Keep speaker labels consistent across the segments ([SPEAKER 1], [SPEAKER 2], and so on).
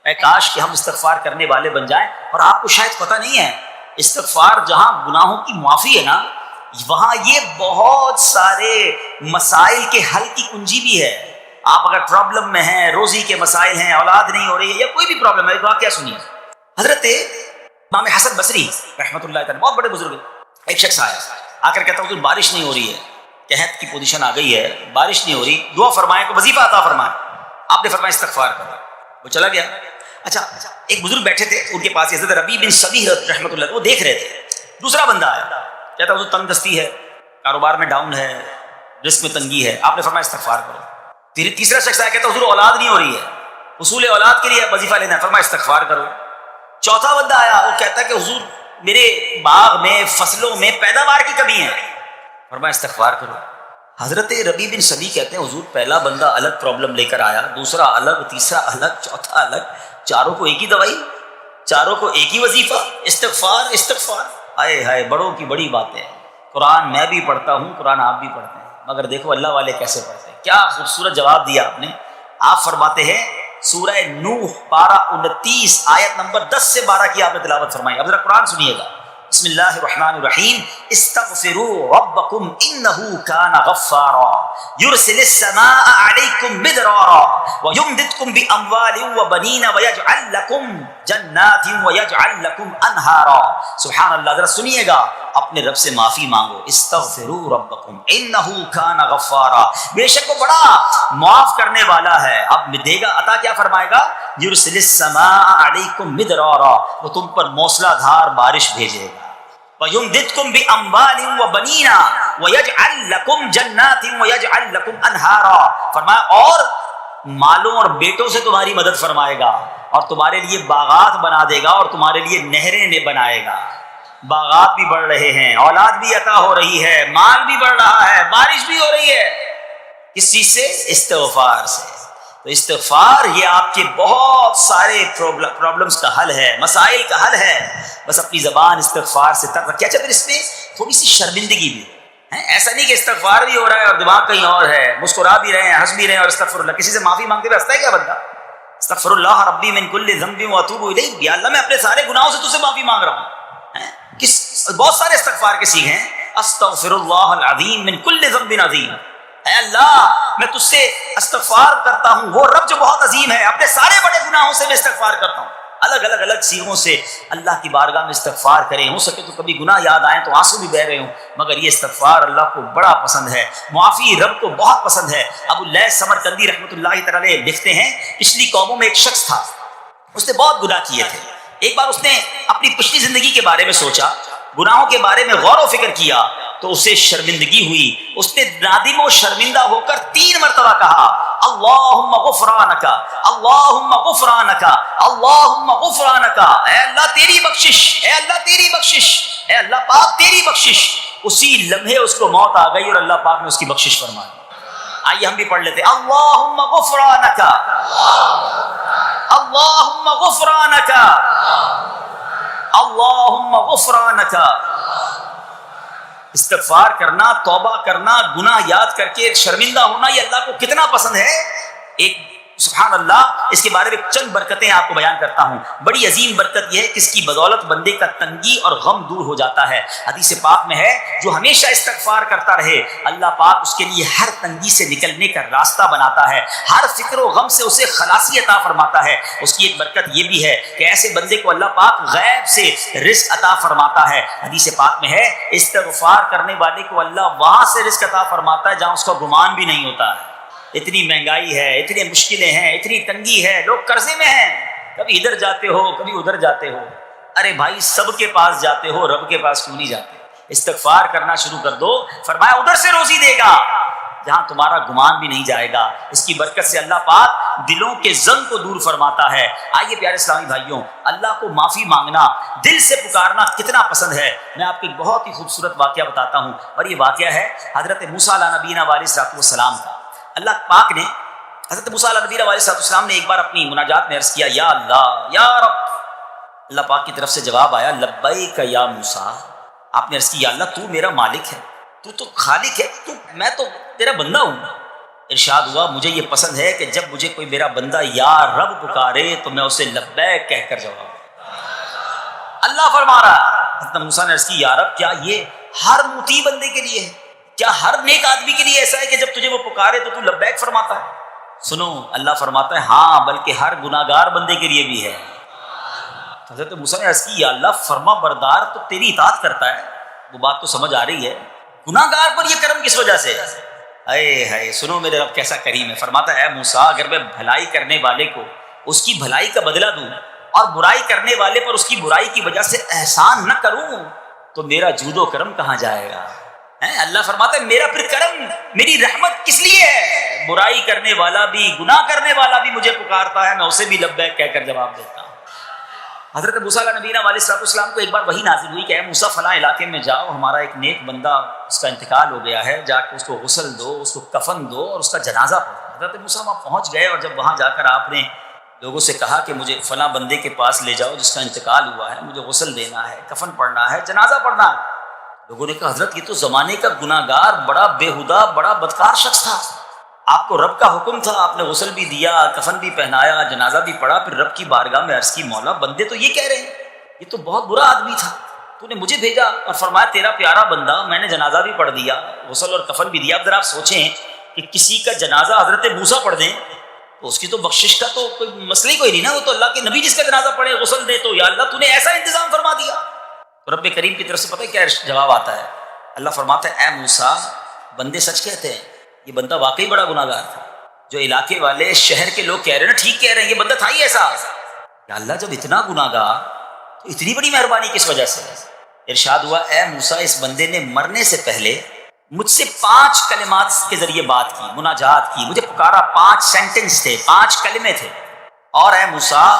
[SPEAKER 1] اے کاش کہ ہم استغفار کرنے والے بن جائیں. اور آپ کو شاید پتہ نہیں ہے، استغفار جہاں گناہوں کی معافی ہے نا، وہاں یہ بہت سارے مسائل کے حل کی کنجی بھی ہے. آپ اگر پرابلم میں ہیں، روزی کے مسائل ہیں، اولاد نہیں ہو رہی ہے یا کوئی بھی پرابلم ہے، ایک واقعہ سنیے. حضرت امام حسن بصری رحمۃ اللہ تعالی بہت بڑے بزرگ، ایک شخص آیا آ کر کہتا ہوں بارش نہیں ہو رہی ہے، قحط کی پوزیشن آ گئی ہے، بارش نہیں ہو رہی، دعا فرمائیں کو وظیفہ عطا فرمائیں. آپ نے فرمایا استغفار کرو. وہ چلا گیا. اچھا ایک بزرگ بیٹھے تھے ان کے پاس، حضرت ربیع بن صبیح رحمۃ اللہ، وہ دیکھ رہے تھے. دوسرا بندہ آیا کہتا حضور تنگ دستی ہے، کاروبار میں ڈاؤن ہے، رزق میں تنگی ہے. آپ نے فرمایا استغفار کرو. پھر تیسرا شخص آیا کہتا حضور اولاد نہیں ہو رہی ہے، حصول اولاد کے لیے وظیفہ لینا ہے، فرمایا استغفار کرو. چوتھا بندہ آیا، وہ کہتا ہے کہ حضور میرے باغ میں فصلوں میں پیداوار کی کمی ہے، فرمایا استغفار کرو. حضرت ربیع بن صبیح کہتے ہیں حضور پہلا بندہ الگ پرابلم لے کر آیا، دوسرا الگ، تیسرا الگ، چوتھا الگ، چاروں کو ایک ہی دوائی، چاروں کو ایک ہی وظیفہ، استغفار استغفار. ہائے ہائے، بڑوں کی بڑی باتیں. قرآن میں بھی پڑھتا ہوں، قرآن آپ بھی پڑھتے ہیں، مگر دیکھو اللہ والے کیسے پڑھتے ہیں. کیا خوبصورت جواب دیا آپ نے. آپ فرماتے ہیں سورہ نوح پارہ 29 آیت نمبر 10 سے 12 کی آپ نے تلاوت فرمائی. اب ذرا قرآن سنیے گا. بسم اللہ الرحمن الرحیم. استغفروا ربکم انہ کان غفارا یرسل السماء علیکم مدرارا ویمددکم باموال وبنین ویجعل لکم جنات ویجعل لکم انہارا. سبحان اللہ. ذرا سنیے گا، اپنے رب سے معافی مانگو. استغفروا ربکم انہ کان غفارا، بے شک وہ بڑا معاف کرنے والا ہے. اب دے گا عطا، کیا فرمائے گا؟ یرسل السماء علیکم مدرارا، وہ تم پر موسلا دھار بارش بھیجے گا. وَيُمْدِدْكُمْ بِأَمْوَالٍ وَبَنِينَ وَيَجْعَلْ لَكُمْ جَنَّاتٍ وَيَجْعَلْ لَكُمْ أَنْهَارًا. فرمایا اور مالوں اور بیٹوں سے تمہاری مدد فرمائے گا، اور تمہارے لیے باغات بنا دے گا، اور تمہارے لیے نہریں بنائے گا. باغات بھی بڑھ رہے ہیں، اولاد بھی عطا ہو رہی ہے، مال بھی بڑھ رہا ہے، بارش بھی ہو رہی ہے. کس چیز سے؟ استغفار سے. تو استغفار یہ آپ کے بہت سارے پرابلمز کا حل ہے، مسائل کا حل ہے. بس اپنی زبان استغفار سے تر رکھے. اچھا پھر اس میں تھوڑی سی شرمندگی بھی ہے. ایسا نہیں کہ استغفار بھی ہو رہا ہے اور دماغ کہیں اور ہے، مسکرا بھی رہے ہیں، ہنس بھی رہے ہیں اور استغفر اللہ. کسی سے معافی مانگتے ہوئے ہنستا ہے کیا بندہ؟ استغفر اللہ ربی من کل ذنب واتوب الیہ. یا اللہ میں اپنے سارے گناہوں سے تجھ سے معافی مانگ رہا ہوں. بہت سارے استغفار کے سیغے ہیں. استغفر اللہ العظیم من کل ذنب عظیم. اے اللہ میں تجھ سے استغفار کرتا ہوں، وہ رب جو بہت عظیم ہے، اپنے سارے بڑے گناہوں سے میں استغفار کرتا ہوں. الگ سیغوں سے اللہ کی بارگاہ میں استغفار کریں. ہو سکے تو کبھی گناہ یاد آئیں تو آنسو بھی بہ رہے ہوں، مگر یہ استغفار اللہ کو بڑا پسند ہے، معافی رب کو بہت پسند ہے. ابو اللیث سمرقندی رحمۃ اللہ تعالی لکھتے ہیں پچھلی قوموں میں ایک شخص تھا، اس نے بہت گناہ کیے تھے. ایک بار اس نے اپنی پچھلی زندگی کے بارے میں سوچا، گناہوں کے بارے میں غور و فکر کیا تو اسے شرمندگی ہوئی. اس نے نادم و شرمندہ ہو کر 3 مرتبہ کہا اللہم غفرانک اللہم غفرانک اللہم غفرانک. اے اللہ تیری بخشش، اے اللہ تیری بخشش، اے اللہ پاک تیری بخشش. اسی لمحے اس کو موت آ گئی اور اللہ پاک نے اس کی بخشش فرما دی. آئیے ہم بھی پڑھ لیتے ہیں اللہم غفرانک اللہم غفرانک اللہم غفرانک. استغفار کرنا، توبہ کرنا، گناہ یاد کر کے شرمندہ ہونا، یہ اللہ کو کتنا پسند ہے. ایک سبحان اللہ، اس کے بارے میں چند برکتیں آپ کو بیان کرتا ہوں. بڑی عظیم برکت یہ ہے کہ اس کی بدولت بندے کا تنگی اور غم دور ہو جاتا ہے. حدیث پاک میں ہے جو ہمیشہ استغفار کرتا رہے اللہ پاک اس کے لیے ہر تنگی سے نکلنے کا راستہ بناتا ہے، ہر فکر و غم سے اسے خلاصی عطا فرماتا ہے. اس کی ایک برکت یہ بھی ہے کہ ایسے بندے کو اللہ پاک غیب سے رزق عطا فرماتا ہے. حدیث پاک میں ہے استغفار کرنے والے کو اللہ وہاں سے رزق عطا فرماتا ہے جہاں اس کا گمان بھی نہیں ہوتا ہے. اتنی مہنگائی ہے، اتنی مشکلیں ہیں، اتنی تنگی ہے، لوگ قرضے میں ہیں، کبھی ادھر جاتے ہو کبھی ادھر جاتے ہو. ارے بھائی سب کے پاس جاتے ہو، رب کے پاس کیوں نہیں جاتے؟ استغفار کرنا شروع کر دو، فرمایا ادھر سے روزی دے گا جہاں تمہارا گمان بھی نہیں جائے گا. اس کی برکت سے اللہ پاک دلوں کے زنگ کو دور فرماتا ہے. آئیے پیارے اسلامی بھائیوں، اللہ کو معافی مانگنا، دل سے پکارنا کتنا پسند ہے. میں آپ کو ایک بہت ہی خوبصورت واقعہ بتاتا ہوں، اور یہ واقعہ ہے حضرت موسیٰ علیہ نبینا علیہ السلام کا. اللہ پاک نے حضرت موسیٰ علیہ نبینا علیہ السلام نے ایک بار اپنی مناجات میں عرض کیا یا اللہ یا رب. اللہ پاک کی طرف سے جواب آیا لبیک یا موسیٰ. آپ نے عرض کی یا اللہ تو میرا مالک ہے، تو خالق ہے، میں تو تیرا بندہ ہوں. ارشاد ہوا مجھے یہ پسند ہے کہ جب مجھے کوئی میرا بندہ یا رب پکارے تو میں اسے لبیک کہہ کر جواب دوں۔ اللہ فرما رہا ہے، حضرت موسیٰ نے عرض کی یا رب کیا یہ ہر مطیع بندے کے لیے ہے؟ کیا ہر نیک آدمی کے لیے ایسا ہے کہ جب تجھے وہ پکارے تو لبیک فرماتا ہے؟ سنو، اللہ فرماتا ہے ہاں بلکہ ہر گناہگار بندے کے لیے بھی ہے۔ حضرت موسیٰ نے عرض کی یا اللہ فرما بردار تو تیری اطاعت کرتا ہے، وہ بات تو سمجھ آ رہی ہے، گناہگار پر یہ کرم کس وجہ سے؟ اے سنو میرے رب کیسا کریم ہے، فرماتا ہے اے موسیٰ اگر میں بھلائی کرنے والے کو اس کی بھلائی کا بدلہ دوں اور برائی کرنے والے پر اس کی برائی کی وجہ سے احسان نہ کروں تو میرا جود و کرم کہاں جائے گا؟ اللہ فرماتا ہے میرا پھر کرم، میری رحمت کس لیے ہے؟ برائی کرنے والا بھی گناہ کرنے والا بھی مجھے پکارتا ہے، میں اسے بھی لبیک کہہ کر جواب دیتا ہوں۔ حضرت موسیٰ علیہ نبینا علیہ السلام کو ایک بار وحی نازل ہوئی کہ اے موسیٰ فلاں علاقے میں جاؤ، ہمارا ایک نیک بندہ اس کا انتقال ہو گیا ہے، جا کے اس کو غسل دو، اس کو کفن دو اور اس کا جنازہ پڑھو۔ حضرت موسیٰ وہاں پہنچ گئے اور جب وہاں جا کر آپ نے لوگوں سے کہا کہ مجھے فلاں بندے کے پاس لے جاؤ جس کا انتقال ہوا ہے، مجھے غسل دینا ہے، کفن پڑھنا ہے، جنازہ پڑھنا ہے، لوگوں نے کہا حضرت یہ تو زمانے کا گناہگار بڑا بےہودہ بڑا بدکار شخص تھا، آپ کو رب کا حکم تھا، آپ نے غسل بھی دیا، کفن بھی پہنایا، جنازہ بھی پڑھا، پھر رب کی بارگاہ میں عرض کی مولا بندے تو یہ کہہ رہے ہیں یہ تو بہت برا آدمی تھا، تو نے مجھے بھیجا اور فرمایا تیرا پیارا بندہ، میں نے جنازہ بھی پڑھ دیا، غسل اور کفن بھی دیا۔ اب ذرا آپ سوچیں کہ کسی کا جنازہ حضرت موسیٰ پڑھ دیں تو اس کی تو بخشش کا تو کوئی مسئلہ ہی کوئی نہیں نا، وہ تو اللہ کے نبی جس کا جنازہ پڑھے غسل دے تو یا اللہ تو نے ایسا انتظام فرما دیا۔ تو رب کریم کی طرف سے پتہ ہے کیا جواب آتا ہے؟ اللہ فرماتا ہے اے موسیٰ بندے سچ کہتے ہیں، یہ بندہ واقعی بڑا گناہگار تھا، جو علاقے والے شہر کے لوگ کہہ رہے ہیں نا ٹھیک کہہ رہے ہیں، یہ بندہ تھا ہی ایسا۔ یا اللہ جب اتنا گناہگار تو اتنی بڑی مہربانی کس وجہ سے؟ ارشاد ہوا اے موسیٰ اس بندے نے مرنے سے پہلے مجھ سے 5 کلمات کے ذریعے بات کی، مناجات کی، مجھے پکارا، 5 سینٹنس تھے، 5 کلمے تھے، اور اے موسیٰ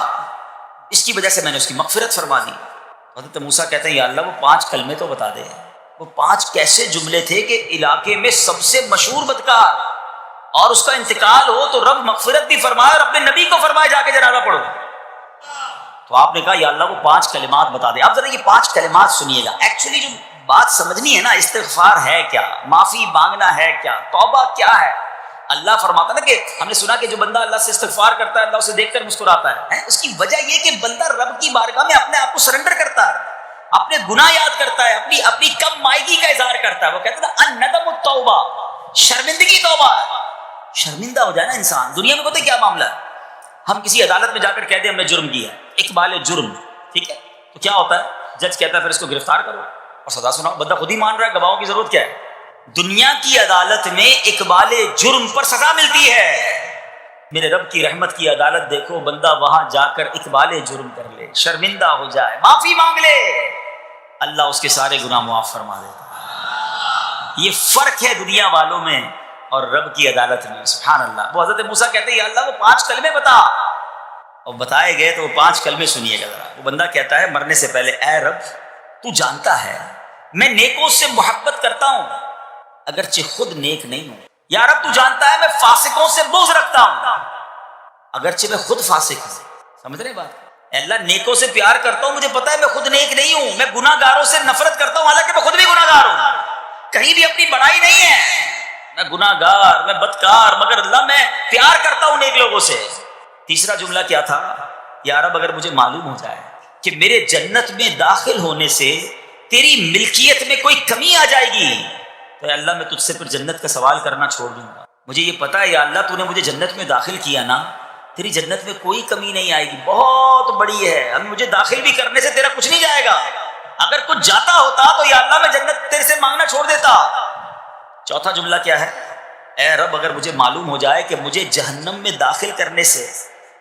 [SPEAKER 1] اس کی وجہ سے میں نے اس کی مغفرت فرما دی۔ حضرت موسیٰ کہتے ہیں یا اللہ وہ 5 کلمے تو بتا دے، وہ 5 کیسے جملے تھے کہ علاقے میں سب سے مشہور بدکار اور اس کا انتقال ہو تو رب مغفرت بھی فرمائے اور اپنے نبی کو فرمائے جا کے جنازہ پڑھو۔ تو آپ نے کہا یا اللہ وہ 5 کلمات بتا دے۔ اب ذرا یہ 5 کلمات سنیے گا، ایکچولی جو بات سمجھنی ہے نا، استغفار ہے کیا، معافی مانگنا ہے کیا، توبہ کیا ہے۔ اللہ فرماتا نا کہ ہم نے سنا کہ جو بندہ اللہ سے استغفار کرتا ہے اللہ اسے دیکھ کر مسکراتا ہے، اس کی وجہ یہ کہ بندہ رب کی بارگاہ میں اپنے آپ کو سرنڈر کرتا ہے، اپنے گناہ یاد کرتا ہے، اپنی کم مائگی کا اظہار کرتا ہے۔ وہ کہتے ہیں نا الندم التوبہ، شرمندگی توبہ ہے۔ شرمندہ ہو جائے نا انسان، دنیا میں پتہ کیا معاملہ ہے، ہم کسی عدالت میں جا کر کہتے ہیں ہم نے جرم کیا ہے، اقبال جرم، ٹھیک ہے، تو کیا ہوتا ہے جج کہتا ہے پھر اس کو گرفتار کرو اور سزا سناؤ، بندہ خود ہی مان رہا ہے، گواہوں کی ضرورت کیا ہے؟ دنیا کی عدالت میں اقبال جرم پر سزا ملتی ہے، میرے رب کی رحمت کی عدالت دیکھو، بندہ وہاں جا کر اقبال جرم کر لے، شرمندہ ہو جائے، معافی مانگ لے، اللہ اس کے سارے گناہ معاف فرما دیتا ہے۔ یہ فرق ہے دنیا والوں میں اور رب کی عدالت میں، سبحان اللہ۔ وہ حضرت موسیٰ کہتے ہیں یا اللہ وہ 5 کلمے بتا، اور بتائے گئے تو وہ 5 کلمے سنیے گا ذرا۔ وہ بندہ کہتا ہے مرنے سے پہلے اے رب تو جانتا ہے میں نیکوں سے محبت کرتا ہوں اگرچہ خود نیک نہیں ہوں، یا رب تو جانتا ہے میں فاسقوں سے بغض رکھتا ہوں اگرچہ میں خود فاسق ہوں۔ سمجھ رہے بات؟ اے اللہ نیکوں سے پیار کرتا ہوں، مجھے پتا ہے میں خود نیک نہیں ہوں، میں گناہ گاروں سے نفرت کرتا ہوں حالانکہ میں خود بھی گناہ گار ہوں، کہیں بھی اپنی بڑائی نہیں ہے، میں گناہ گار، میں بدکار، مگر اللہ میں پیار کرتا ہوں نیک لوگوں سے۔ تیسرا جملہ کیا تھا؟ یا رب اگر مجھے معلوم ہو جائے کہ میرے جنت میں داخل ہونے سے تیری ملکیت میں کوئی کمی آ جائے گی تو اے اللہ میں تجھ سے پھر جنت کا سوال کرنا چھوڑ دوں گا۔ مجھے یہ پتا ہے یا اللہ تو نے مجھے جنت میں داخل کیا نا، تیری جنت میں کوئی کمی نہیں آئے گی، بہت بڑی ہے، اب مجھے داخل بھی کرنے سے تیرا کچھ نہیں جائے گا، اگر کچھ جاتا ہوتا تو یا اللہ میں جنت تیرے سے مانگنا چھوڑ دیتا۔ چوتھا جملہ کیا ہے؟ اے رب اگر مجھے معلوم ہو جائے کہ مجھے جہنم میں داخل کرنے سے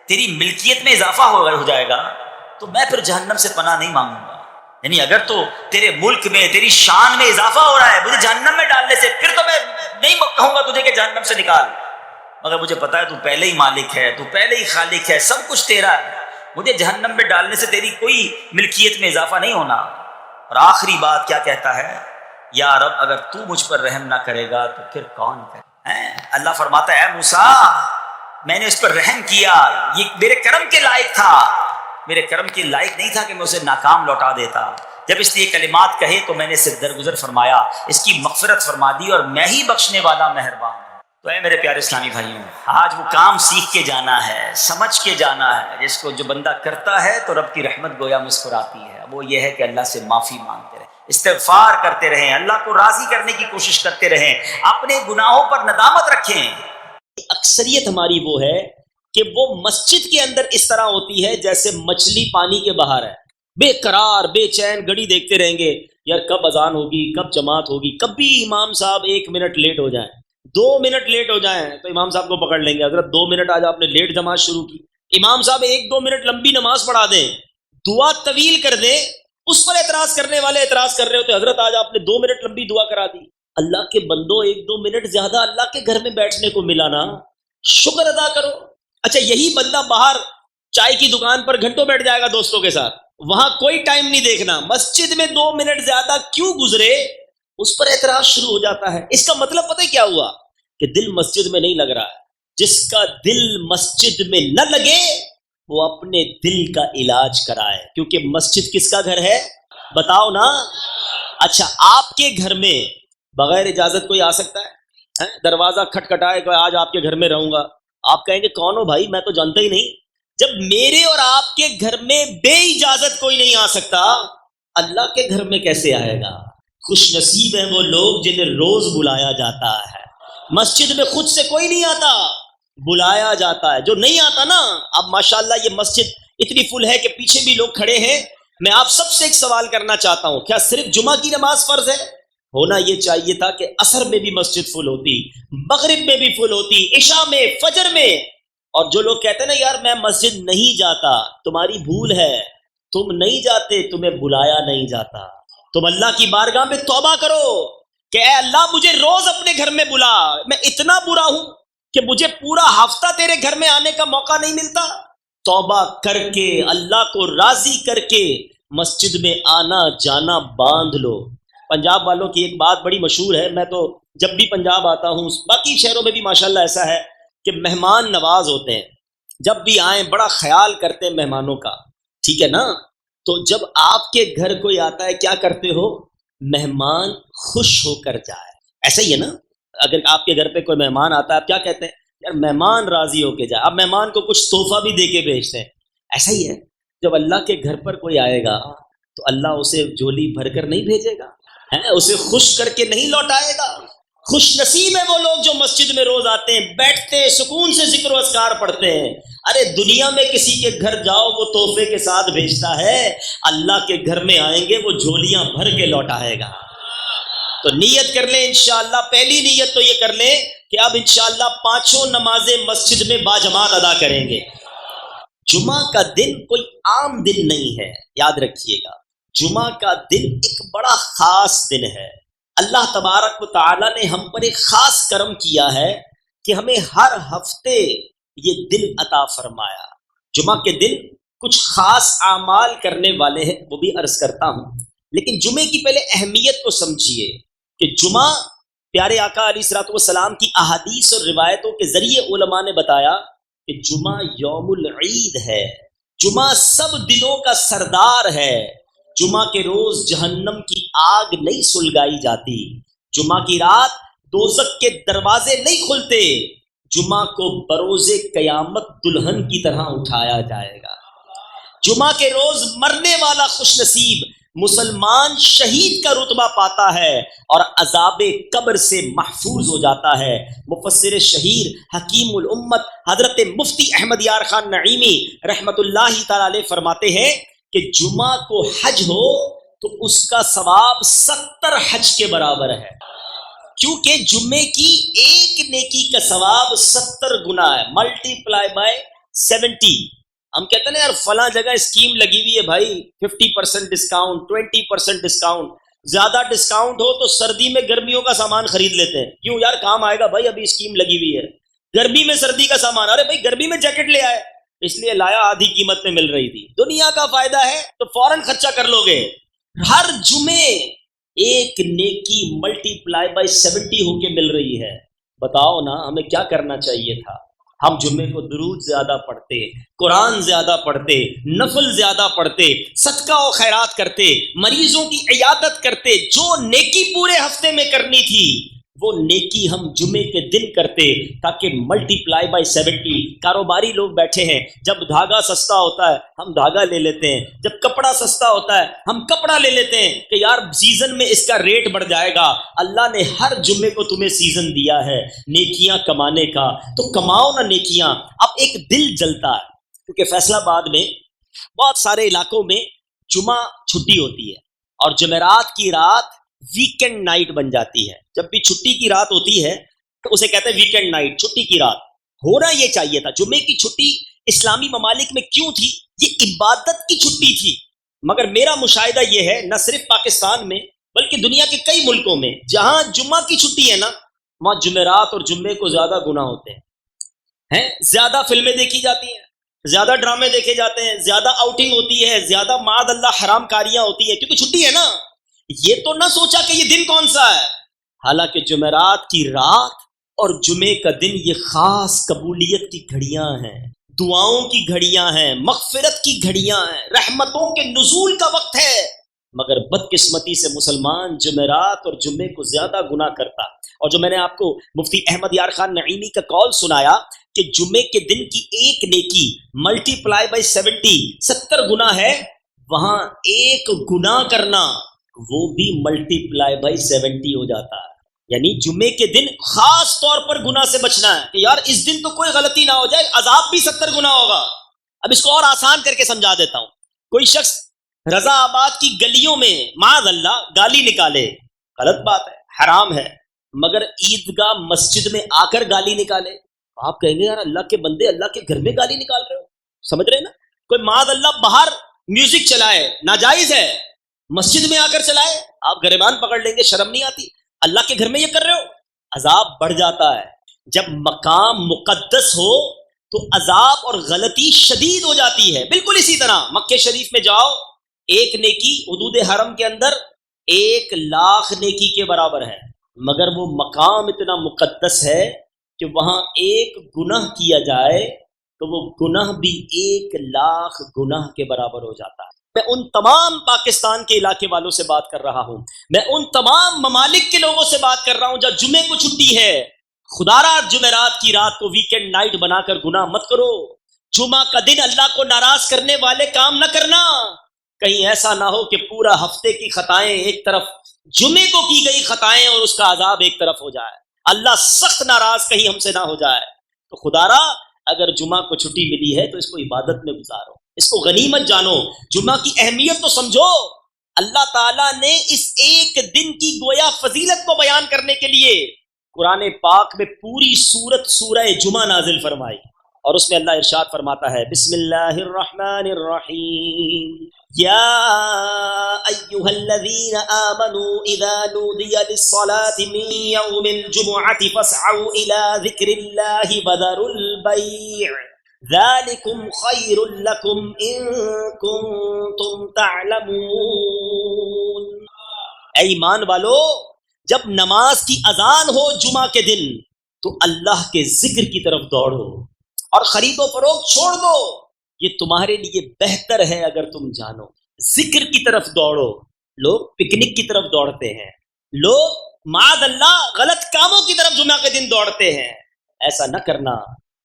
[SPEAKER 1] تیری ملکیت میں اضافہ ہو جائے گا تو میں پھر جہنم سے پناہ نہیں مانگوں گا، یعنی اگر تو تیرے ملک میں تیری شان میں اضافہ ہو رہا ہے مجھے جہنم میں ڈالنے سے، پھر تو میں نہیں کہوں گا تجھے کہ جہنم سے نکال، مگر مجھے پتا ہے تو پہلے ہی مالک ہے، تو پہلے ہی خالق ہے، سب کچھ تیرا ہے، مجھے جہنم میں ڈالنے سے تیری کوئی ملکیت میں اضافہ نہیں ہونا۔ اور آخری بات کیا کہتا ہے؟ یا رب اگر تو مجھ پر رحم نہ کرے گا تو پھر کون کرے؟ اللہ فرماتا ہے اے موسیٰ میں نے اس پر رحم کیا، یہ میرے کرم کے لائق تھا، میرے کرم کے لائق نہیں تھا کہ میں اسے ناکام لوٹا دیتا، جب اس نے یہ کلمات کہے تو میں نے اسے درگزر فرمایا، اس کی مغفرت فرما دی اور میں ہی بخشنے والا مہربان ہوں۔ تو اے میرے پیارے اسلامی بھائیوں، آج وہ کام سیکھ کے جانا ہے، سمجھ کے جانا ہے، جس کو جو بندہ کرتا ہے تو رب کی رحمت گویا مسکراتی ہے۔ وہ یہ ہے کہ اللہ سے معافی مانگتے رہیں، استغفار کرتے رہیں، اللہ کو راضی کرنے کی کوشش کرتے رہیں، اپنے گناہوں پر ندامت رکھیں۔ اکثریت ہماری وہ ہے کہ وہ مسجد کے اندر اس طرح ہوتی ہے جیسے مچھلی پانی کے باہر ہے، بے قرار بے چین گھڑی دیکھتے رہیں گے، یار کب اذان ہوگی، کب جماعت ہوگی، کبھی امام صاحب 1 منٹ لیٹ ہو جائیں، 2 منٹ لیٹ ہو جائیں تو امام صاحب کو پکڑ لیں گے، حضرت 2 منٹ آج آپ نے لیٹ جماعت شروع کی۔ امام صاحب 1-2 منٹ لمبی نماز پڑھا دیں، دعا طویل کر دیں، اس پر اعتراض کرنے والے اعتراض کر رہے ہوتے، حضرت آج آپ نے 2 منٹ لمبی دعا کرا دی۔ اللہ کے بندو 1-2 منٹ زیادہ اللہ کے گھر میں بیٹھنے کو ملا نا، شکر ادا کرو۔ اچھا یہی بندہ باہر چائے کی دکان پر گھنٹوں بیٹھ جائے گا دوستوں کے ساتھ، وہاں کوئی ٹائم نہیں دیکھنا، مسجد میں 2 منٹ زیادہ کیوں گزرے اس پر اعتراض شروع ہو جاتا ہے۔ اس کا مطلب پتہ کیا ہوا کہ دل مسجد میں نہیں لگ رہا ہے۔ جس کا دل مسجد میں نہ لگے وہ اپنے دل کا علاج کرائے، کیونکہ مسجد کس کا گھر ہے بتاؤ نا۔ اچھا آپ کے گھر میں بغیر اجازت کوئی آ سکتا ہے؟ دروازہ کھٹکھٹائے کہ آج آپ کے گھر میں رہوں گا، آپ کہیں گے کون ہو بھائی، میں تو جانتا ہی نہیں۔ جب میرے اور آپ کے گھر میں بے اجازت کوئی نہیں آ سکتا، اللہ کے گھر میں کیسے آئے گا؟ خوش نصیب ہیں وہ لوگ جنہیں روز بلایا جاتا ہے۔ مسجد میں خود سے کوئی نہیں آتا، بلایا جاتا ہے۔ جو نہیں آتا نا، اب ماشاءاللہ یہ مسجد اتنی فل ہے کہ پیچھے بھی لوگ کھڑے ہیں، میں آپ سب سے ایک سوال کرنا چاہتا ہوں، کیا صرف جمعہ کی نماز فرض ہے؟ ہونا یہ چاہیے تھا کہ عصر میں بھی مسجد فل ہوتی، مغرب میں بھی فل ہوتی، عشاء میں، فجر میں۔ اور جو لوگ کہتے ہیں نا یار میں مسجد نہیں جاتا، تمہاری بھول ہے، تم نہیں جاتے، تمہیں بلایا نہیں جاتا۔ تم اللہ کی بارگاہ میں توبہ کرو کہ اے اللہ مجھے روز اپنے گھر میں بلا، میں اتنا برا ہوں کہ مجھے پورا ہفتہ تیرے گھر میں آنے کا موقع نہیں ملتا۔ توبہ کر کے اللہ کو راضی کر کے مسجد میں آنا جانا باندھ لو۔ پنجاب والوں کی ایک بات بڑی مشہور ہے، میں تو جب بھی پنجاب آتا ہوں، باقی شہروں میں بھی ماشاءاللہ ایسا ہے کہ مہمان نواز ہوتے ہیں، جب بھی آئیں بڑا خیال کرتے ہیں مہمانوں کا، ٹھیک ہے نا؟ تو جب آپ کے گھر کوئی آتا ہے کیا کرتے ہو؟ مہمان خوش ہو کر جائے، ایسا ہی ہے نا؟ اگر آپ کے گھر پہ کوئی مہمان آتا ہے آپ کیا کہتے ہیں؟ یار مہمان راضی ہو کے جائے، آپ مہمان کو کچھ تحفہ بھی دے کے بھیجتے ہیں، ایسا ہی ہے۔ جب اللہ کے گھر پر کوئی آئے گا تو اللہ اسے جھولی بھر کر نہیں بھیجے گا، اسے خوش کر کے نہیں لوٹائے گا۔ خوش نصیب ہے وہ لوگ جو مسجد میں روز آتے ہیں، بیٹھتے ہیں، سکون سے ذکر و اذکار پڑھتے ہیں۔ ارے دنیا میں کسی کے گھر جاؤ وہ تحفے کے ساتھ بھیجتا ہے، اللہ کے گھر میں آئیں گے وہ جھولیاں بھر کے لوٹائے گا۔ تو نیت کر لیں انشاءاللہ، پہلی نیت تو یہ کر لیں کہ اب انشاءاللہ 5 نمازیں مسجد میں باجماعت ادا کریں گے۔ جمعہ کا دن کوئی عام دن نہیں ہے، یاد رکھیے گا، جمعہ کا دن ایک بڑا خاص دن ہے۔ اللہ تبارک و تعالیٰ نے ہم پر ایک خاص کرم کیا ہے کہ ہمیں ہر ہفتے یہ دن عطا فرمایا۔ جمعہ کے دن کچھ خاص اعمال کرنے والے ہیں، وہ بھی عرض کرتا ہوں، لیکن جمعے کی پہلے اہمیت کو سمجھیے کہ جمعہ پیارے آقا علیہ الصلوۃ والسلام کی احادیث اور روایتوں کے ذریعے علماء نے بتایا کہ جمعہ یوم العید ہے، جمعہ سب دنوں کا سردار ہے۔ جمعہ کے روز جہنم کی آگ نہیں سلگائی جاتی، جمعہ کی رات دوزخ کے دروازے نہیں کھلتے، جمعہ کو بروز قیامت دلہن کی طرح اٹھایا جائے گا۔ جمعہ کے روز مرنے والا خوش نصیب مسلمان شہید کا رتبہ پاتا ہے اور عذاب قبر سے محفوظ ہو جاتا ہے۔ مفسر شہیر حکیم الامت حضرت مفتی احمد یار خان نعیمی رحمت اللہ تعالی علیہ فرماتے ہیں کہ جمعہ کو حج ہو تو اس کا ثواب 70 حج کے برابر ہے، کیونکہ جمعے کی ایک نیکی کا ثواب 70 گنا ہے، ملٹی پلائی بائی 70۔ ہم کہتے ہیں نا یار فلاں جگہ اسکیم لگی ہوئی ہے بھائی، 50% ڈسکاؤنٹ، 20% ڈسکاؤنٹ، زیادہ ڈسکاؤنٹ ہو تو سردی میں گرمیوں کا سامان خرید لیتے ہیں، کیوں یار کام آئے گا بھائی، ابھی اسکیم لگی ہوئی ہے۔ گرمی میں سردی کا سامان، ارے بھائی گرمی میں جیکٹ لے آئے، اس لیے لایا آدھی قیمت میں مل رہی تھی، دنیا کا فائدہ ہے تو فوراً خرچہ کر لو گے۔ ہر جمعے ایک نیکی ملٹی پلائی بائی 70 ہو کے مل رہی ہے۔ بتاؤ نا ہمیں کیا کرنا چاہیے تھا؟ ہم جمعے کو درود زیادہ پڑھتے، قرآن زیادہ پڑھتے، نفل زیادہ پڑھتے، صدقہ و خیرات کرتے، مریضوں کی عیادت کرتے، جو نیکی پورے ہفتے میں کرنی تھی وہ نیکی ہم جمعے کے دن کرتے تاکہ ملٹی پلائی بائی 70. کاروباری لوگ بیٹھے ہیں، جب دھاگا سستا ہوتا ہے ہم دھاگا لے لیتے ہیں، جب کپڑا سستا ہوتا ہے ہم کپڑا لے لیتے ہیں کہ یار سیزن میں اس کا ریٹ بڑھ جائے گا۔ اللہ نے ہر جمعے کو تمہیں سیزن دیا ہے نیکیاں کمانے کا، تو کماؤ نا نیکیاں۔ اب ایک دل جلتا ہے کیونکہ فیصل آباد میں بہت سارے علاقوں میں جمعہ چھٹی ہوتی ہے اور جمعرات کی رات ویکینڈ نائٹ بن جاتی ہے۔ جب بھی چھٹی کی رات ہوتی ہے تو اسے کہتے ہیں ویکینڈ نائٹ، چھٹی کی رات۔ ہونا یہ چاہیے تھا، جمعے کی چھٹی اسلامی ممالک میں کیوں تھی؟ یہ عبادت کی چھٹی تھی، مگر میرا مشاہدہ یہ ہے نہ صرف پاکستان میں بلکہ دنیا کے کئی ملکوں میں جہاں جمعہ کی چھٹی ہے نا، وہاں جمعرات اور جمعے کو زیادہ گناہ ہوتے ہیں، زیادہ فلمیں دیکھی جاتی ہیں، زیادہ ڈرامے دیکھے جاتے ہیں، زیادہ آؤٹنگ ہوتی ہے، زیادہ معاذ اللہ حرام کاریاں ہوتی ہیں، کیونکہ چھٹی ہے نا۔ یہ تو نہ سوچا کہ یہ دن کون سا ہے، حالانکہ جمعرات کی رات اور جمعے کا دن یہ خاص قبولیت کی گھڑیاں ہیں، دعاؤں کی گھڑیاں ہیں، مغفرت کی گھڑیاں ہیں، رحمتوں کے نزول کا وقت ہے۔ مگر بدقسمتی سے مسلمان جمعرات اور جمعے کو زیادہ گناہ کرتا۔ اور جو میں نے آپ کو مفتی احمد یار خان نعیمی کا قول سنایا کہ جمعے کے دن کی ایک نیکی ملٹی پلائی بائی 70 گناہ ہے، وہاں ایک گناہ کرنا وہ بھی ملٹی پلائی بائی 70 ہو جاتا ہے۔ یعنی جمعے کے دن خاص طور پر گناہ سے بچنا ہے کہ یار اس دن تو کوئی غلطی نہ ہو جائے، عذاب بھی 70 گنا ہوگا۔ اب اس کو اور آسان کر کے سمجھا دیتا ہوں۔ کوئی شخص رضا آباد کی گلیوں میں معاذ اللہ گالی نکالے، غلط بات ہے، حرام ہے، مگر عیدگاہ مسجد میں آ کر گالی نکالے، آپ کہیں گے یار اللہ کے بندے اللہ کے گھر میں گالی نکال رہے ہو، سمجھ رہے نا؟ کوئی معاذ اللہ باہر میوزک چلائے، ناجائز ہے، مسجد میں آ کر چلائے، آپ گریبان پکڑ لیں گے، شرم نہیں آتی؟ اللہ کے گھر میں یہ کر رہے ہو، عذاب بڑھ جاتا ہے۔ جب مقام مقدس ہو تو عذاب اور غلطی شدید ہو جاتی ہے۔ بالکل اسی طرح مکہ شریف میں جاؤ، ایک نیکی حدود حرم کے اندر 1,00,000 نیکی کے برابر ہے، مگر وہ مقام اتنا مقدس ہے کہ وہاں ایک گناہ کیا جائے تو وہ گناہ بھی 1,00,000 گناہ کے برابر ہو جاتا ہے۔ میں ان تمام پاکستان کے علاقے والوں سے بات کر رہا ہوں، میں ان تمام ممالک کے لوگوں سے بات کر رہا ہوں جہاں جمعے کو چھٹی ہے، خدا را جمعرات کی رات کو ویکینڈ نائٹ بنا کر گناہ مت کرو۔ جمعہ کا دن اللہ کو ناراض کرنے والے کام نہ کرنا، کہیں ایسا نہ ہو کہ پورا ہفتے کی خطائیں ایک طرف، جمعے کو کی گئی خطائیں اور اس کا عذاب ایک طرف ہو جائے، اللہ سخت ناراض کہیں ہم سے نہ ہو جائے۔ تو خدا را اگر جمعہ کو چھٹی ملی ہے تو اس کو عبادت میں گزارو، اس کو غنیمت جانو، جمعہ کی اہمیت تو سمجھو۔ اللہ تعالیٰ نے اس ایک دن کی گویا فضیلت کو بیان کرنے کے لیے قرآن پاک میں پوری سورہ جمعہ نازل فرمائی، اور اس میں اللہ ارشاد فرماتا ہے بسم اللہ الرحمن الرحیم یا ایھا الذین آمنوا اذا نودی للصلاة من یوم الجمعة فاسعوا الى ذکر اللہ وذروا البیع ذالکم خیر لکم ان کنتم تعلمون۔ اے ایمان والو، جب نماز کی اذان ہو جمعہ کے دن تو اللہ کے ذکر کی طرف دوڑو اور خرید و فروخت چھوڑ دو، یہ تمہارے لیے بہتر ہے اگر تم جانو۔ ذکر کی طرف دوڑو۔ لوگ پکنک کی طرف دوڑتے ہیں، لوگ معاذ اللہ غلط کاموں کی طرف جمعہ کے دن دوڑتے ہیں۔ ایسا نہ کرنا،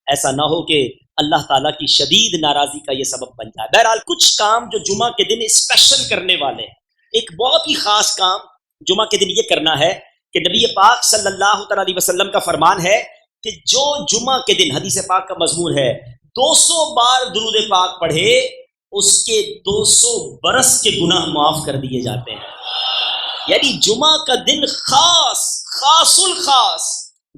[SPEAKER 1] ایسا نہ ہو کہ اللہ تعالیٰ کی شدید ناراضی کا یہ سبب بن جائے۔ بہرحال کچھ کام جو جمعہ کے دن اسپیشل کرنے والے ہیں، ایک بہت ہی خاص کام جمعہ کے دن یہ کرنا ہے کہ نبی پاک صلی اللہ تعالیٰ علیہ وسلم کا فرمان ہے کہ جو جمعہ کے دن، حدیث پاک کا مضمون ہے، 200 بار درود پاک پڑھے اس کے 200 برس کے گناہ معاف کر دیے جاتے ہیں۔ یعنی جمعہ کا دن خاص الخاص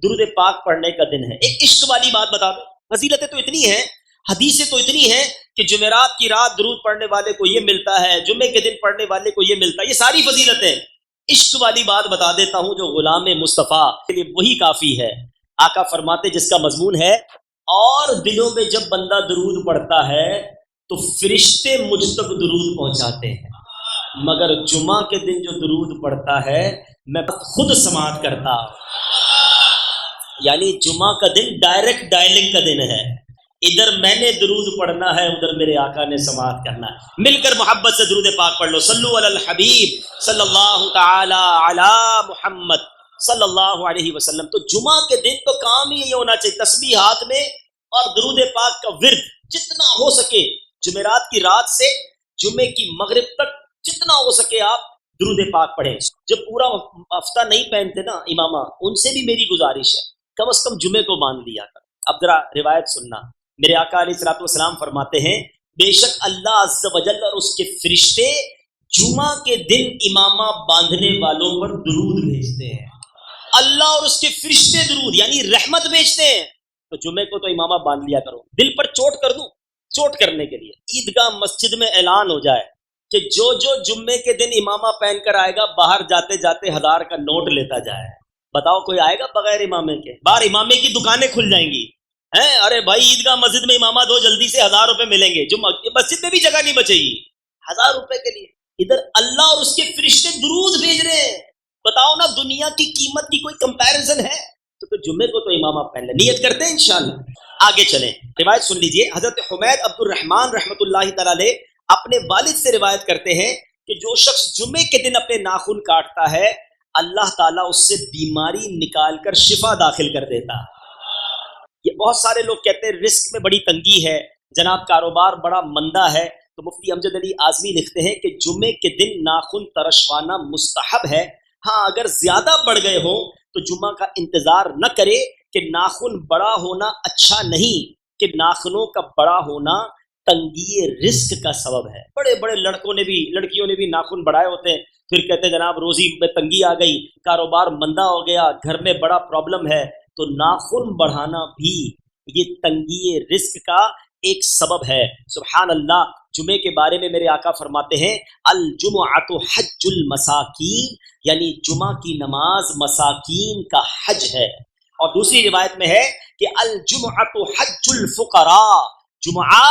[SPEAKER 1] درود پاک پڑھنے کا دن ہے۔ ایک عشق والی بات بتا دو، فضیلتیں تو اتنی ہیں، حدیثیں تو اتنی ہیں کہ جمعرات کی رات درود پڑھنے والے کو یہ ملتا ہے، جمعے کے دن پڑھنے والے کو یہ ملتا ہے، یہ ساری فضیلتیں۔ عشق والی بات بتا دیتا ہوں جو غلام مصطفیٰ کے لیے وہی کافی ہے۔ آقا فرماتے جس کا مضمون ہے اور دنوں میں جب بندہ درود پڑھتا ہے تو فرشتے مجھ تک درود پہنچاتے ہیں، مگر جمعہ کے دن جو درود پڑھتا ہے میں خود سماعت کرتا ہوں۔ یعنی جمعہ کا دن ڈائریکٹ ڈائلنگ کا دن ہے، ادھر میں نے درود پڑھنا ہے، ادھر میرے آقا نے سماعت کرنا ہے۔ مل کر محبت سے درود پاک پڑھ لو، صلو علی الحبیب صلی اللہ تعالی علی محمد صلی اللہ علیہ وسلم. تو جمعہ کے دن تو کام ہی یہ ہونا چاہیے تسبیح ہاتھ میں اور درود پاک کا ورد جتنا ہو سکے جمعرات کی رات سے جمعے کی مغرب تک جتنا ہو سکے آپ درود پاک پڑھیں. جو پورا ہفتہ نہیں پہنتے نا امامہ ان سے بھی میری گزارش ہے کم از کم جمعے کو باندھ لیا کر. اب ذرا روایت سننا. میرے آقا علیہ الصلوۃ والسلام فرماتے ہیں بے شک اللہ عز و جل اور اس کے فرشتے جمعہ کے دن امامہ باندھنے والوں پر درود بھیجتے ہیں. اللہ اور اس کے فرشتے درود یعنی رحمت بھیجتے ہیں. تو جمعے کو تو امامہ باندھ لیا کرو. دل پر چوٹ کر دوں چوٹ کرنے کے لیے عیدگاہ مسجد میں اعلان ہو جائے کہ جو جمعے کے دن امامہ پہن کر آئے گا باہر جاتے جاتے 1000 کا نوٹ لیتا جائے. بتاؤ کوئی آئے گا بغیر امامے کے؟ باہر امامے کی دکانیں کھل جائیں گی. ارے بھائی عیدگاہ مسجد میں امامہ دو جلدی سے 1000 روپے ملیں گے. جو مسجد میں بھی جگہ نہیں بچے گی 1000 روپے کے لیے. ادھر اللہ اور اس کے فرشتے درود بھیج رہے ہیں. بتاؤ نا دنیا کی قیمت کی کوئی کمپیریزن ہے؟ تو جمعے کو تو امامہ پہن لیں. نیت کرتے ہیں انشاءاللہ. آگے چلیں روایت سن لیجئے. حضرت حمید عبد الرحمن رحمۃ اللہ تعالی علیہ اپنے والد سے روایت کرتے ہیں کہ جو شخص جمعے کے دن اپنے ناخن کاٹتا ہے اللہ تعالیٰ اس سے بیماری نکال کر شفا داخل کر دیتا. یہ بہت سارے لوگ کہتے ہیں رزق میں بڑی تنگی ہے جناب کاروبار بڑا مندہ ہے. تو مفتی امجد علی اعظمی لکھتے ہیں کہ جمعے کے دن ناخن ترشوانا مستحب ہے. ہاں اگر زیادہ بڑھ گئے ہوں تو جمعہ کا انتظار نہ کرے کہ ناخن بڑا ہونا اچھا نہیں کہ ناخنوں کا بڑا ہونا تنگی رزق کا سبب ہے. بڑے بڑے لڑکیوں نے بھی ناخن بڑھائے ہوتے ہیں پھر کہتے ہیں جناب روزی میں تنگی آ گئی کاروبار مندہ ہو گیا گھر میں بڑا پرابلم ہے. تو ناخن بڑھانا بھی یہ تنگی رزق کا ایک سبب ہے. سبحان اللہ. جمعے کے بارے میں میرے آقا فرماتے ہیں الجمعۃ حج المساکین یعنی جمعہ کی نماز مساکین کا حج ہے. اور دوسری روایت میں ہے کہ الجمعۃ حج الفقراء جمعہ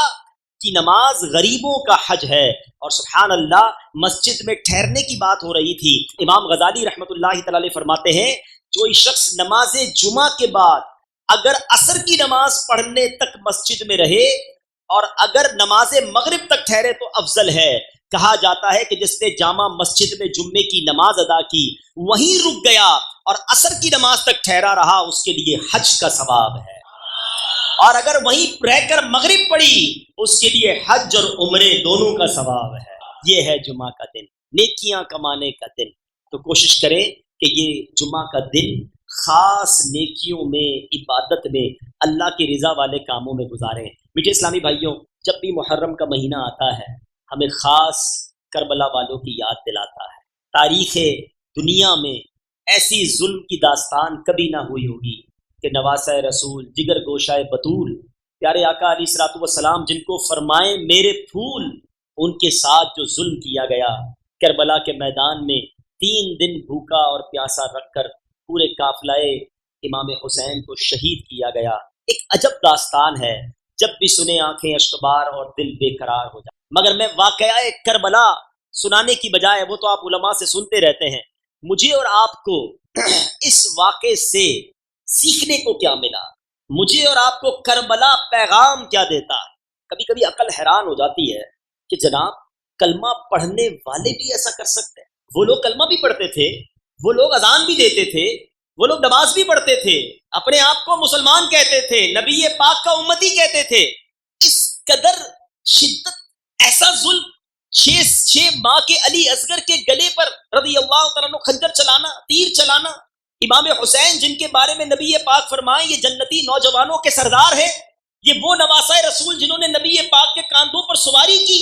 [SPEAKER 1] کی نماز غریبوں کا حج ہے. اور سبحان اللہ مسجد میں ٹھہرنے کی بات ہو رہی تھی. امام غزالی رحمۃ اللہ تعالی علیہ فرماتے ہیں کوئی شخص نماز جمعہ کے بعد اگر عصر کی نماز پڑھنے تک مسجد میں رہے اور اگر نماز مغرب تک ٹھہرے تو افضل ہے. کہا جاتا ہے کہ جس نے جامع مسجد میں جمعے کی نماز ادا کی وہیں رک گیا اور عصر کی نماز تک ٹھہرا رہا اس کے لیے حج کا ثواب ہے. اور اگر وہیں رہ کر مغرب پڑھی اس کے لیے حج اور عمرے دونوں کا ثواب ہے. یہ ہے جمعہ کا دن نیکیاں کمانے کا دن. تو کوشش کریں کہ یہ جمعہ کا دن خاص نیکیوں میں عبادت میں اللہ کی رضا والے کاموں میں گزاریں. میٹھے اسلامی بھائیوں جب بھی محرم کا مہینہ آتا ہے ہمیں خاص کربلا والوں کی یاد دلاتا ہے. تاریخ دنیا میں ایسی ظلم کی داستان کبھی نہ ہوئی ہوگی کہ نواسہ رسول جگر گوشہ بطول پیارے آقا علیہ الصلوۃ والسلام جن کو فرمائیں میرے پھول ان کے ساتھ جو ظلم کیا گیا. کربلا کے میدان میں 3 دن بھوکا اور پیاسا رکھ کر پورے قافلہ امام حسین کو شہید کیا گیا. ایک عجب داستان ہے جب بھی سنے آنکھیں اشکبار اور دل بے قرار ہو جائے. مگر میں واقعہ کربلا سنانے کی بجائے وہ تو آپ علماء سے سنتے رہتے ہیں مجھے اور آپ کو اس واقعے سے سیکھنے کو کیا ملا مجھے اور آپ کو کربلا پیغام کیا دیتا ہے. کبھی کبھی عقل حیران ہو جاتی ہے کہ جناب کلمہ پڑھنے والے بھی ایسا کر سکتے ہیں. وہ لوگ کلمہ بھی پڑھتے تھے وہ لوگ اذان بھی دیتے تھے وہ لوگ نماز بھی پڑھتے تھے اپنے آپ کو مسلمان کہتے تھے نبی پاک کا امتی کہتے تھے. اس قدر شدت ایسا ظلم 6 ماہ کے علی اصغر کے گلے پر رضی اللہ تعالیٰ عنہ خنجر چلانا تیر چلانا. امام حسین جن کے بارے میں نبی پاک فرمائیں یہ جنتی نوجوانوں کے سردار ہیں یہ وہ نواسہ رسول جنہوں نے نبی پاک کے کاندھوں پر سواری کی.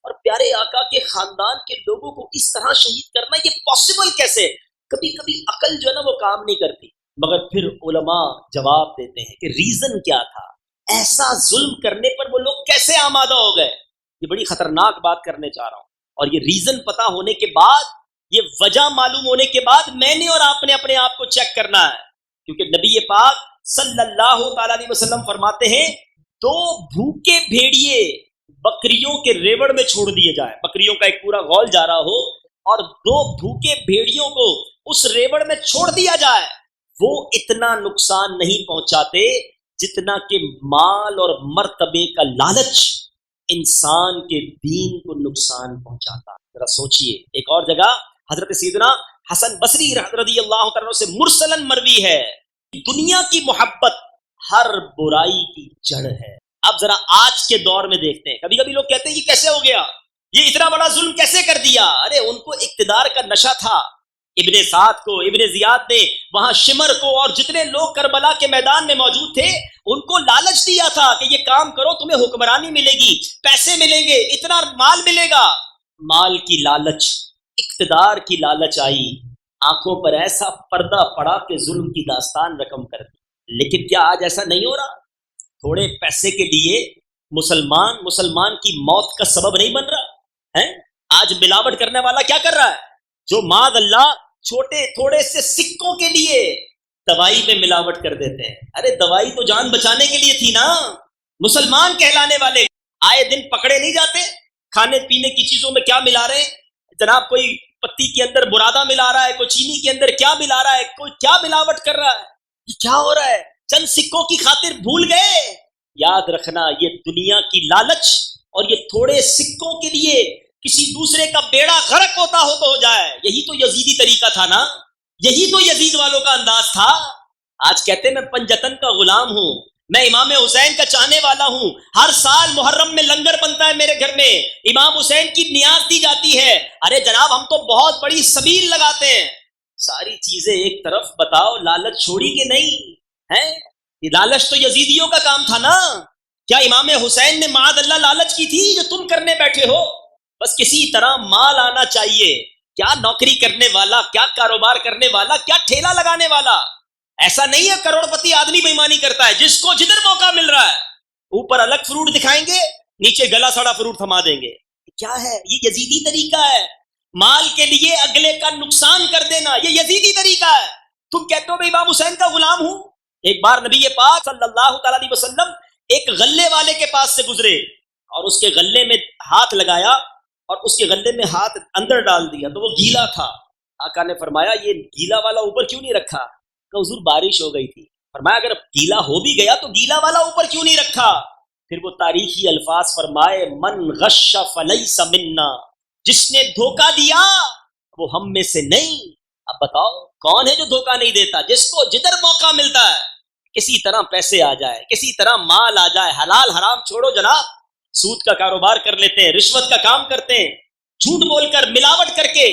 [SPEAKER 1] اور پیارے آقا کے خاندان کے لوگوں کو اس طرح شہید کرنا یہ پاسبل کیسے؟ کبھی کبھی عقل جو ہے نا وہ کام نہیں کرتی. مگر پھر علماء جواب دیتے ہیں کہ ریزن کیا تھا ایسا ظلم کرنے پر وہ لوگ کیسے آمادہ ہو گئے. یہ بڑی خطرناک بات کرنے چاہ رہا ہوں اور یہ ریزن پتا ہونے کے بعد یہ وجہ معلوم ہونے کے بعد میں نے اور آپ نے اپنے آپ کو چیک کرنا ہے. کیونکہ نبی پاک صلی اللہ تعالی علیہ وسلم فرماتے ہیں 2 بھوکے بھیڑیے بکریوں کے ریوڑ میں چھوڑ دیے جائیں. بکریوں کا ایک پورا غول جا رہا ہو اور 2 بھوکے بھیڑیوں کو اس ریوڑ میں چھوڑ دیا جائے وہ اتنا نقصان نہیں پہنچاتے جتنا کہ مال اور مرتبے کا لالچ انسان کے دین کو نقصان پہنچاتا. ذرا سوچئے. ایک اور جگہ
[SPEAKER 2] حضرت سیدنا حسن بصری رضی اللہ تعالیٰ سے مرسلن مروی ہے، دنیا کی محبت ہر برائی کی جڑ ہے۔ اب ذرا آج کے دور میں دیکھتے ہیں، کبھی کبھی لوگ کہتے ہیں یہ کیسے ہو گیا، یہ اتنا بڑا ظلم کیسے کر دیا؟ ارے ان کو اقتدار کا نشہ تھا۔ ابن سعد کو، ابن زیاد نے وہاں شمر کو اور جتنے لوگ کربلا کے میدان میں موجود تھے ان کو لالچ دیا تھا کہ یہ کام کرو، تمہیں حکمرانی ملے گی، پیسے ملیں گے، اتنا مال ملے گا۔ مال کی لالچ، اقتدار کی لالچ آئی، آنکھوں پر ایسا پردہ پڑا کہ ظلم کی داستان رقم کر دی۔ لیکن کیا آج ایسا نہیں ہو رہا؟ تھوڑے پیسے کے لیے مسلمان کی موت کا سبب نہیں بن رہا ہے؟ آج ملاوٹ کرنے والا کیا کر رہا ہے؟ جو معاذ اللہ چھوٹے تھوڑے سے سکوں کے لیے دوائی میں ملاوٹ کر دیتے ہیں۔ ارے دوائی تو جان بچانے کے لیے تھی نا۔ مسلمان کہلانے والے آئے دن پکڑے نہیں جاتے کھانے پینے کی چیزوں میں کیا ملا رہے ہیں؟ جناب کوئی پتی کے اندر برادہ ملا رہا ہے، کوئی چینی کے اندر کیا ملا رہا ہے، کوئی کیا ملاوٹ کر رہا ہے، یہ کیا ہو رہا ہے؟ چند سکوں کی خاطر بھول گئے۔ یاد رکھنا یہ دنیا کی لالچ اور یہ تھوڑے سکوں کے لیے کسی دوسرے کا بیڑا غرق ہوتا ہو تو ہو جائے، یہی تو یزیدی طریقہ تھا نا، یہی تو یزید والوں کا انداز تھا۔ آج کہتے ہیں میں پنجتن کا غلام ہوں، میں امام حسین کا چاہنے والا ہوں، ہر سال محرم میں لنگر بنتا ہے میرے گھر میں، امام حسین کی نیاز دی جاتی ہے۔ ارے جناب ہم تو بہت بڑی سبیل لگاتے ہیں۔ ساری چیزیں ایک طرف، بتاؤ لالچ چھوڑی کہ نہیں ہے؟ یہ لالچ تو یزیدیوں کا کام تھا نا۔ کیا امام حسین نے معاذ اللہ لالچ کی تھی جو تم کرنے بیٹھے ہو؟ بس کسی طرح مال آنا چاہیے، کیا نوکری کرنے والا، کیا کاروبار کرنے والا، کیا ٹھیلا لگانے والا۔ ایسا نہیں ہے کروڑ پتی آدمی بےایمانی کرتا ہے، جس کو جدھر موقع مل رہا ہے اوپر الگ فروٹ دکھائیں گے، نیچے گلا سڑا فروٹ تھما دیں گے۔ کیا ہے یہ؟ یزیدی طریقہ ہے۔ مال کے لیے اگلے کا نقصان کر دینا، یہ یزیدی طریقہ ہے۔ تم کہتے ہو میں امام حسین کا غلام ہوں۔ ایک بار نبی پاک صلی اللہ تعالی علیہ وسلم ایک غلے والے کے پاس سے گزرے اور اس کے غلے میں ہاتھ لگایا اور اس کے غلے میں ہاتھ اندر ڈال دیا تو وہ گیلا تھا۔ آقا نے فرمایا یہ گیلا والا اوپر کیوں نہیں رکھا؟ کہ حضور بارش ہو گئی تھی۔ فرمایا اگر گیلا ہو بھی گیا تو گیلا والا اوپر کیوں نہیں رکھا؟ پھر وہ تاریخی الفاظ فرمائے من غش فلیس منا، جس نے دھوکہ دیا وہ ہم میں سے نہیں۔ اب بتاؤ کون ہے جو دھوکہ نہیں دیتا؟ جس کو جدھر موقع ملتا ہے کسی طرح پیسے آ جائے، کسی طرح مال آ جائے، حلال حرام چھوڑو جناب، سود کا کاروبار کر لیتے ہیں، رشوت کا کام کرتے ہیں، جھوٹ بول کر، ملاوٹ کر کے۔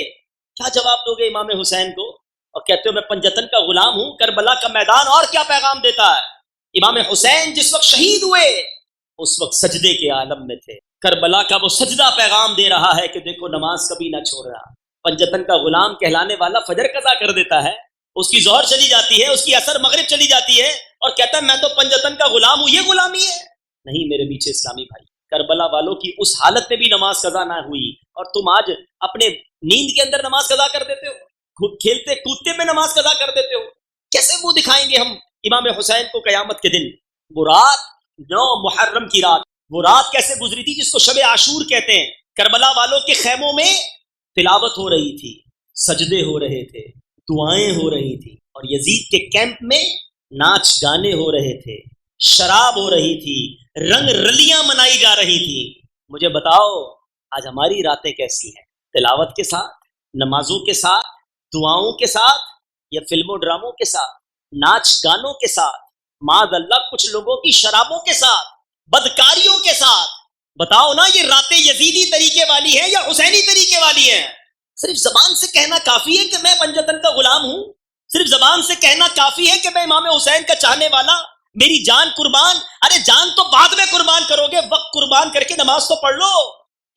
[SPEAKER 2] کیا جواب دو گے امام حسین کو؟ اور کہتے ہو میں پنجتن کا غلام ہوں، کربلا کا میدان اور کیا پیغام دیتا ہے؟ امام حسین جس وقت شہید ہوئے اس وقت سجدے کے عالم میں تھے، کربلا کا وہ سجدہ پیغام دے رہا ہے کہ دیکھو نماز کبھی نہ چھوڑ رہا۔ پنجتن کا غلام کہلانے والا فجر قضا کر دیتا ہے، اس کی ظہر چلی جاتی ہے، اس کی اثر مغرب چلی جاتی ہے اور کہتا ہے میں تو پنجتن کا غلام ہوں۔ یہ غلامی ہے؟ نہیں میرے میٹھے اسلامی بھائی، کربلا والوں کی اس حالت میں بھی نماز قضا نہ ہوئی اور تم آج اپنے نیند کے اندر نماز قضا کر دیتے ہو، کھیلتے کودتے میں نماز قضا کر دیتے ہو۔ کیسے منہ دکھائیں گے ہم امام حسین کو قیامت کے دن؟ وہ رات 9 محرم کی رات، وہ رات کیسے گزری تھی جس کو شب عاشور کہتے ہیں؟ کربلا والوں کے خیموں میں تلاوت ہو رہی تھی، سجدے ہو رہے تھے، دعائیں ہو رہی تھی، اور یزید کے کیمپ میں ناچ گانے ہو رہے تھے، شراب ہو رہی تھی، رنگ رلیاں منائی جا رہی تھی۔ مجھے بتاؤ آج ہماری راتیں کیسی ہیں؟ تلاوت کے ساتھ، نمازوں کے ساتھ، دعاؤں کے ساتھ، یا فلموں ڈراموں کے ساتھ، ناچ گانوں کے ساتھ، معاذ اللہ کچھ لوگوں کی شرابوں کے ساتھ، بدکاریوں کے ساتھ؟ بتاؤ نا یہ راتیں یزیدی طریقے والی ہیں یا حسینی طریقے والی ہیں؟ صرف زبان سے کہنا کافی ہے کہ میں پنجتن کا غلام ہوں، صرف زبان سے کہنا کافی ہے کہ میں امام حسین کا چاہنے والا، میری جان قربان۔ ارے جان تو بعد میں قربان کرو گے، وقت قربان کر کے نماز تو پڑھ لو۔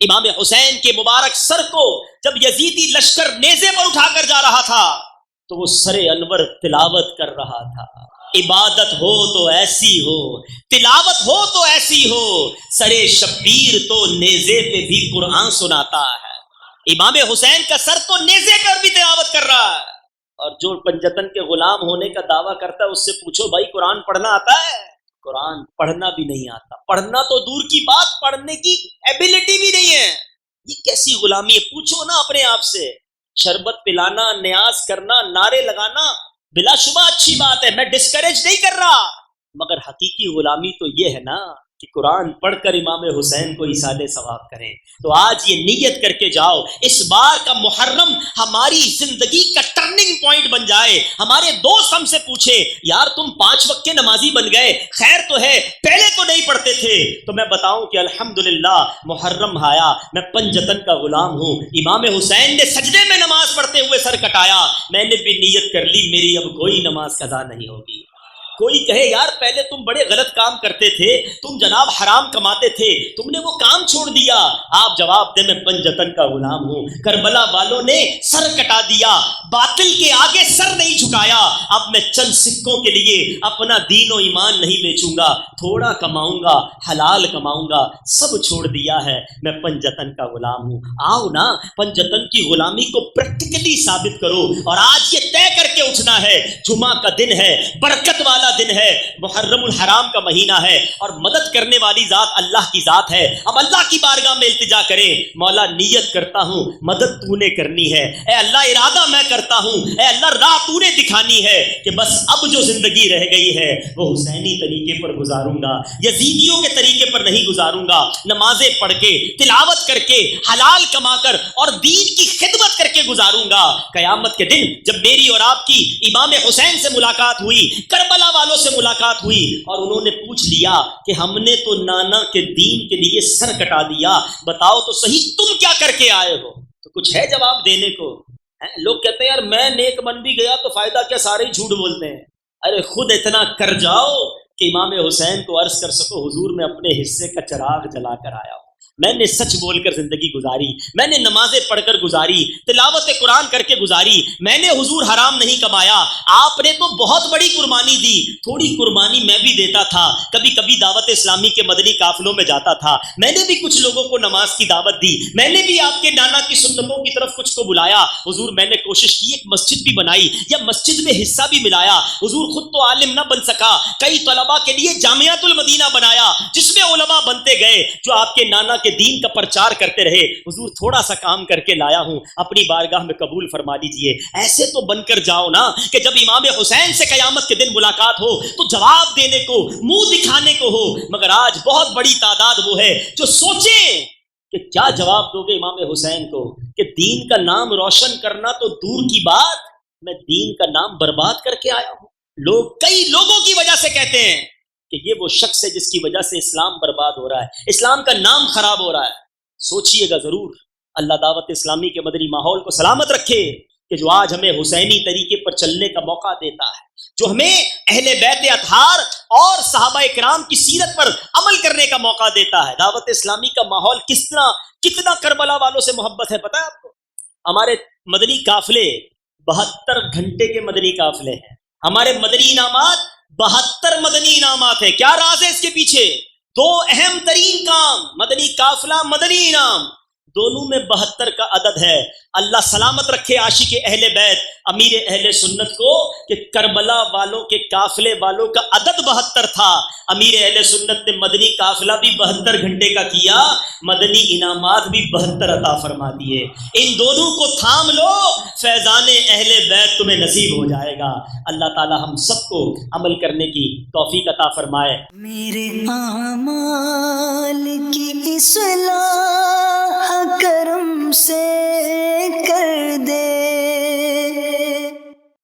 [SPEAKER 2] امام حسین کے مبارک سر کو جب یزیدی لشکر نیزے پر اٹھا کر جا رہا تھا تو وہ سر انور تلاوت کر رہا تھا۔ عبادت ہو تو ایسی ہو، تلاوت ہو تو ایسی ہو، سر شبیر تو نیزے پہ بھی قرآن سناتا ہے۔ امام حسین کا سر تو نیزے پر بھی تلاوت کر رہا ہے، اور جو پنجتن کے غلام ہونے کا دعویٰ کرتا ہے اس سے پوچھو بھائی قرآن پڑھنا آتا ہے؟ قرآن پڑھنا بھی نہیں آتا، پڑھنا تو دور کی بات، پڑھنے کی ایبیلٹی بھی نہیں ہے۔ یہ کیسی غلامی ہے؟ پوچھو نا اپنے آپ سے۔ شربت پلانا، نیاز کرنا، نعرے لگانا بلا شبہ اچھی بات ہے، میں ڈسکریج نہیں کر رہا، مگر حقیقی غلامی تو یہ ہے نا کہ قرآن پڑھ کر امام حسین کو ایصال ثواب کریں. تو آج یہ نیت کر کے جاؤ اس بار کا محرم ہماری زندگی کا ٹرننگ پوائنٹ بن جائے. ہمارے دوست ہم سے پوچھے یار تم 5 وقت کے نمازی بن گئے, خیر تو ہے, پہلے تو نہیں پڑھتے تھے. تو میں بتاؤں کہ الحمدللہ محرم آیا, میں پنجتن کا غلام ہوں. امام حسین نے سجدے میں نماز پڑھتے ہوئے سر کٹایا, میں نے بھی نیت کر لی میری اب کوئی نماز قضا نہیں ہوگی. کوئی کہے یار پہلے تم بڑے غلط کام کرتے تھے, تم جناب حرام کماتے تھے, تم نے وہ کام چھوڑ دیا. آپ جواب دیں میں پنجتن کا غلام ہوں. کربلا والوں نے سر کٹا دیا, باطل کے آگے سر نہیں جھکایا. اب میں چند سکوں کے لیے اپنا دین و ایمان نہیں بیچوں گا, تھوڑا کماؤں گا, حلال کماؤں گا, سب چھوڑ دیا ہے. میں پنجتن کا غلام ہوں. آؤ نا پنجتن کی غلامی کو پریکٹیکلی ثابت کرو. اور آج یہ طے کر کے اٹھنا ہے جمعہ کا دن ہے, برکت والا دن ہے, محرم الحرام کا مہینہ ہے, اور مدد کرنے والی ذات اللہ کی ذات ہے. اب اللہ کی بارگاہ میں التجا کریں, مولا نیت کرتا ہوں مدد تو نے کرنی ہے, اے اللہ ارادہ میں کرتا ہوں, اے اللہ راہ تو نے دکھانی ہے کہ بس اب جو زندگی رہ گئی ہے وہ حسینی طریقے پر گزاروں گا, یزیدیوں کے طریقے پر نہیں گزاروں گا. نمازیں پڑھ کے, تلاوت کر کے, حلال کما کر اور دین کی خدمت کر کے گزاروں گا. قیامت کے دن جب میری اور آپ کی امام حسین سے ملاقات ہوئی, کربلا والوں سے ملاقات ہوئی, اور انہوں نے پوچھ لیا کہ ہم نے تو نانا کے دین کے لیے سر کٹا دیا, بتاؤ تو صحیح تم کیا کر کے آئے ہو. تو کچھ ہے جواب دینے کو؟ لوگ کہتے ہیں یار میں نیک بن بھی گیا تو فائدہ کیا, سارے ہی جھوٹ بولتے ہیں. ارے خود اتنا کر جاؤ کہ امام حسین کو عرض کر سکو حضور میں اپنے حصے کا چراغ جلا کر آیا ہوں, میں نے سچ بول کر زندگی گزاری, میں نے نمازیں پڑھ کر گزاری, تلاوت قرآن کر کے گزاری, میں نے حضور حرام نہیں کمایا. آپ نے تو بہت بڑی قربانی دی, تھوڑی قربانی میں بھی دیتا تھا. کبھی کبھی دعوت اسلامی کے مدنی قافلوں میں جاتا تھا, میں نے بھی کچھ لوگوں کو نماز کی دعوت دی, میں نے بھی آپ کے نانا کی سنتوں کی طرف کچھ کو بلایا. حضور میں نے کوشش کی ایک مسجد بھی بنائی یا مسجد میں حصہ بھی ملایا. حضور خود تو عالم نہ بن سکا, کئی طلباء کے لیے جامعۃ المدینہ بنایا جس میں علماء بنتے گئے جو آپ کے نانا کے دین کا پرچار کرتے رہے. حضور تھوڑا سا کام کر کے لایا ہوں, اپنی بارگاہ میں قبول فرما لیجئے. ایسے تو بن کر جاؤ نا کہ جب امام حسین سے قیامت کے دن ملاقات ہو تو جواب دینے کو, منہ دکھانے کو ہو. مگر آج بہت بڑی تعداد وہ ہے جو سوچیں کہ کیا جواب دو گے امام حسین کو کہ دین کا نام روشن کرنا تو دور کی بات, میں دین کا نام برباد کر کے آیا ہوں. لوگ کئی لوگوں کی وجہ سے کہتے ہیں کہ یہ وہ شخص ہے جس کی وجہ سے اسلام برباد ہو رہا ہے, اسلام کا نام خراب ہو رہا ہے. سوچئے گا ضرور. اللہ دعوت اسلامی کے مدنی ماحول کو سلامت رکھے کہ جو آج ہمیں حسینی طریقے پر چلنے کا موقع دیتا ہے, جو ہمیں اہل بیت اطہار اور صحابہ کرام کی سیرت پر عمل کرنے کا موقع دیتا ہے. دعوت اسلامی کا ماحول کتنا کربلا والوں سے محبت ہے پتہ ہے آپ کو. ہمارے مدنی قافلے 72 گھنٹے کے مدنی قافلے ہیں. ہمارے مدنی انعامات 72 مدنی انعامات ہیں. کیا راز ہے اس کے پیچھے؟ 2 اہم ترین کام, مدنی قافلہ, مدنی انعام, دونوں میں 72 کا عدد ہے. اللہ سلامت رکھے عاشق اہل بیت امیر اہل سنت کو کہ کربلا والوں کے قافلے والوں کا عدد 72 تھا. امیر اہل سنت نے مدنی قافلہ بھی 72 گھنٹے کا کیا, مدنی انعامات بھی 72 عطا فرما دیے. ان دونوں کو تھام لو, فیضان اہل بیت تمہیں نصیب ہو جائے گا. اللہ تعالی ہم سب کو عمل کرنے کی توفیق عطا فرمائے.
[SPEAKER 3] میرے اعمال کی اصلاح